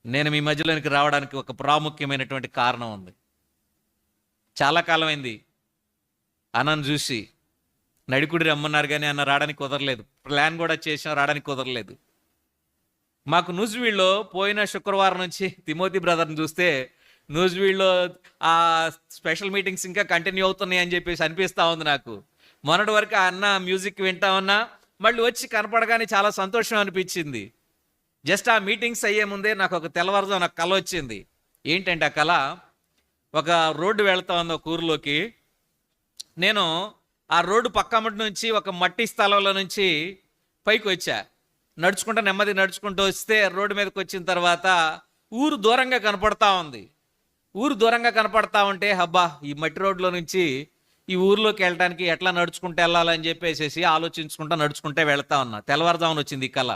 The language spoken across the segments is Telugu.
నేను మీ మధ్యలోనికి రావడానికి ఒక ప్రాముఖ్యమైనటువంటి కారణం ఉంది. చాలా కాలమైంది అన్నను చూసి. నడికుడి రమ్మన్నారు కానీ అన్న రావడానికి కుదరలేదు. ప్లాన్ కూడా చేసాం, రావడానికి కుదరలేదు. మాకు నూజివీడులో పోయిన శుక్రవారం నుంచి తిమోతి బ్రదర్ని చూస్తే నూజివీడులో ఆ స్పెషల్ మీటింగ్స్ ఇంకా కంటిన్యూ అవుతున్నాయి అని చెప్పేసి అనిపిస్తూ ఉంది నాకు. మొన్నటి వరకు ఆ అన్న మ్యూజిక్ వింటా ఉన్నా, మళ్ళీ వచ్చి కనపడగానే చాలా సంతోషం అనిపించింది. జస్ట్ ఆ మీటింగ్స్ అయ్యే ముందే నాకు ఒక తెల్లవారుజామున నాకు కళ వచ్చింది. ఏంటంటే ఆ కళ, ఒక రోడ్డు వెళ్తా ఉంది ఒక ఊరిలోకి. నేను ఆ రోడ్డు పక్కమటి నుంచి ఒక మట్టి స్థలంలో నుంచి పైకి వచ్చా. నెమ్మది నడుచుకుంటూ వస్తే రోడ్డు మీదకి వచ్చిన తర్వాత ఊరు దూరంగా కనపడతా ఉంది. ఊరు దూరంగా కనపడతా ఉంటే హబ్బా, ఈ మట్టి రోడ్లో నుంచి ఈ ఊర్లోకి వెళ్ళడానికి ఎట్లా నడుచుకుంటూ వెళ్ళాలని చెప్పేసి ఆలోచించుకుంటూ నడుచుకుంటే వెళ్తా ఉన్నా. తెల్లవారుజామున వచ్చింది ఈ కళ.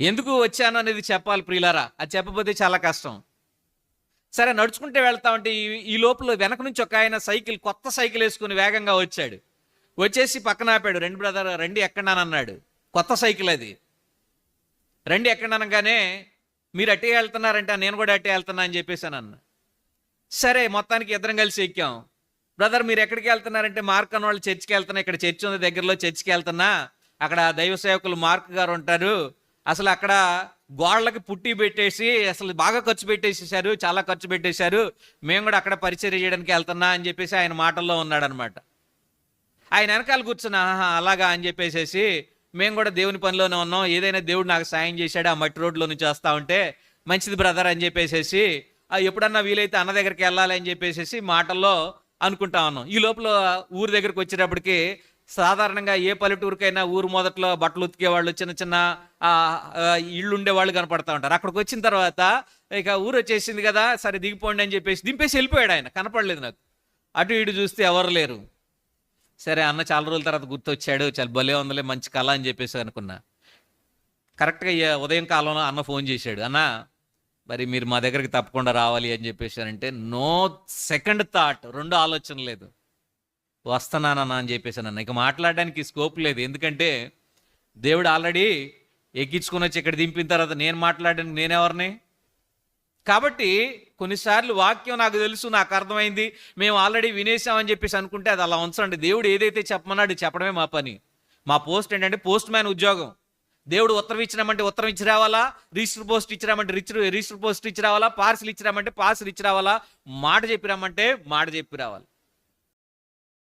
ఎందుకు వచ్చాను అనేది చెప్పాలి ప్రియులారా, అది చెప్పబోతే చాలా కష్టం. సరే నడుచుకుంటే వెళ్తా ఉంటే ఈ లోపల వెనక నుంచి ఒక ఆయన కొత్త సైకిల్ వేసుకుని వేగంగా వచ్చాడు. వచ్చేసి పక్కన ఆపాడు. రండి బ్రదర్, రండి ఎక్కడానన్నాడు. కొత్త సైకిల్ అది. రండి ఎక్కడనగానే మీరు అట్టే వెళ్తున్నారంటే నేను కూడా అట్టే వెళ్తున్నా అని చెప్పేసాను అన్న. సరే మొత్తానికి ఇద్దరం కలిసి ఎక్కాం. బ్రదర్ మీరు ఎక్కడికి వెళ్తున్నారంటే మార్క్ అన్న వాళ్ళు చర్చికి వెళ్తున్నా, ఇక్కడ చర్చి ఉంది దగ్గరలో, చర్చికి వెళ్తున్నా. అక్కడ దైవ సేవకులు మార్క్ గారు ఉంటారు. అసలు అక్కడ గోడలకి పుట్టి పెట్టేసి అసలు బాగా ఖర్చు పెట్టేసేసారు, చాలా ఖర్చు పెట్టేశారు. మేము కూడా అక్కడ పరిచర్య చేయడానికి వెళ్తున్నా అని చెప్పేసి ఆయన మాటల్లో ఉన్నాడనమాట. ఆయన వెనకాల కూర్చున్న అలాగా అని చెప్పేసి మేము కూడా దేవుని పనిలోనే ఉన్నాం, ఏదైనా దేవుడు నాకు సాయం చేశాడు ఆ మట్టి రోడ్లో నుంచి వస్తూ ఉంటే, మంచిది బ్రదర్ అని చెప్పేసి ఎప్పుడన్నా వీలైతే అన్న దగ్గరికి వెళ్ళాలి అని చెప్పేసి మాటల్లో అనుకుంటా ఉన్నాం. ఈ లోపల ఊరి దగ్గరికి వచ్చేటప్పటికి సాధారణంగా ఏ పల్లెటూరుకైనా ఊరు మొదట్లో బట్టలు ఉతికే వాళ్ళు, చిన్న చిన్న ఇళ్ళు ఉండే వాళ్ళు కనపడతా ఉంటారు. అక్కడికి వచ్చిన తర్వాత ఇక ఊరు వచ్చేసింది కదా, సరే దిగిపోండి అని చెప్పేసి దింపేసి వెళ్ళిపోయాడు ఆయన. కనపడలేదు నాకు. అటు ఇటు చూస్తే ఎవరు లేరు. సరే అన్న చాలా రోజుల తర్వాత గుర్తొచ్చాడు, చాలా భలే ఉందలే, మంచి కళ అని చెప్పేసి అనుకున్నా. కరెక్ట్గా ఉదయం కాలంలో అన్న ఫోన్ చేశాడు. అన్న మరి మీరు మా దగ్గరికి తప్పకుండా రావాలి అని చెప్పేసి అంటే నో సెకండ్ థాట్, రెండో ఆలోచన లేదు, వస్తున్నానన్నా అని చెప్పేసాను అన్న. ఇక మాట్లాడడానికి స్కోప్ లేదు. ఎందుకంటే దేవుడు ఆల్రెడీ ఎక్కించుకుని వచ్చి ఇక్కడ దింపిన తర్వాత నేను మాట్లాడడానికి నేనెవరిని? కాబట్టి కొన్నిసార్లు వాక్యం నాకు తెలుసు, నాకు అర్థమైంది, మేము ఆల్రెడీ వినేసామని చెప్పేసి అనుకుంటే అది అలా ఉంచండి. దేవుడు ఏదైతే చెప్పమన్నాడు చెప్పడమే మా పని. మా పోస్ట్ ఏంటంటే పోస్ట్ మ్యాన్ ఉద్యోగం. దేవుడు ఉత్తరం ఇచ్చినామంటే ఉత్తరం ఇచ్చి రావాలా, రిజిస్టర్ పోస్ట్ ఇచ్చినామంటే రిజిస్టర్ పోస్ట్ ఇచ్చి రావాలా, పార్సిల్ ఇచ్చినామంటే పార్సిల్ ఇచ్చి రావాలా, మాట చెప్పిరామంటే మాట చెప్పి రావాలి.